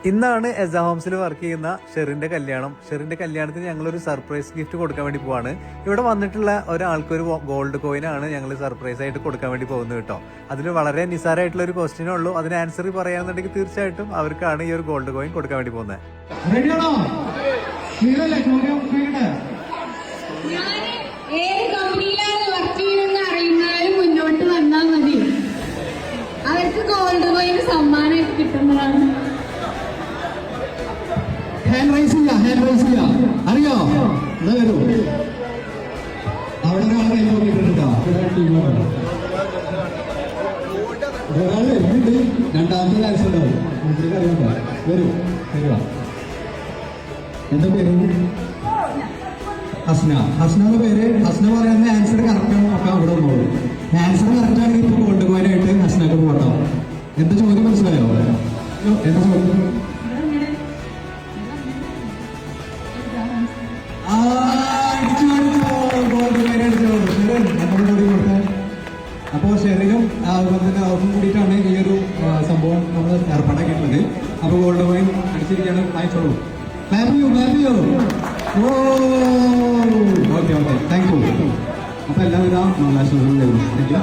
ഇന്നാണ് S ഹോംസിൽ work ചെയ്യുന്ന ഷെറിന്റെ കല്യാണം. ഷെറിന്റെ കല്യാണത്തിന് ഞങ്ങളൊരു സർപ്രൈസ് ഗിഫ്റ്റ് കൊടുക്കാൻ വേണ്ടി പോവാണ്. ഇവിടെ വന്നിട്ടുള്ള ഒരാൾക്കൊരു ഗോൾഡ് കോയിൻ ആണ് ഞങ്ങൾ സർപ്രൈസ് ആയിട്ട് കൊടുക്കാൻ വേണ്ടി പോകുന്നത് കേട്ടോ. അതിന് വളരെ നിസാരമായിട്ടുള്ള ഒരു ക്വസ്റ്റ്യനേ ഉള്ളൂ. അതിന് ആൻസർ പറയാന്നുണ്ടെങ്കിൽ തീർച്ചയായിട്ടും അവർക്കാണ് ഈ ഒരു ഗോൾഡ് കോയിൻ കൊടുക്കാൻ വേണ്ടി പോകുന്നത്. മുന്നോട്ട് വന്നാൽ മതി, അവർക്ക് ഗോൾഡ് കോയിൻ സമ്മാനം കിട്ടുന്നതാണ്. ഹാൻഡ് റൈസ് ചെയ്യാ അറിയോ? വരൂ, അവിടെ ഒരാൾ കൈ നോക്കിയിട്ടുണ്ടോ? ഒരാൾ വരുന്നുണ്ട്, രണ്ടാമത്തെ ചാൻസ് ഉണ്ടാവും. അറിയണ്ട, വരൂ വരിക. എന്താ പേര്? ഹസ്ന പേര്. ഹസ്ന പറയുന്ന ആൻസർ കറക്റ്റ് ഒക്കെ അവിടെ വന്നോളൂ. ആൻസർ കറക്റ്റ് ആണെങ്കിൽ ഇപ്പൊ ഗോൾഡ് കോയിനായിട്ട് ഹസ്നക്ക് പോട്ടോ. എന്താ ചോദ്യം മനസ്സിലായോ? എന്താ ചോദ്യം? അപ്പോ ഷെറിനും അവർക്കും കൂടിയിട്ടാണ് ഈ ഒരു സംഭവം നമ്മൾ ഏർപ്പാടാക്കിയിട്ടുള്ളത്. അപ്പൊ ഗോൾഡ് കോയിൻ അടിച്ചിരിക്കുകയാണ്. വായിച്ചോളൂ. Okay thank you. അപ്പൊ എല്ലാവിധ മംഗളാശംസകളും. Thank you.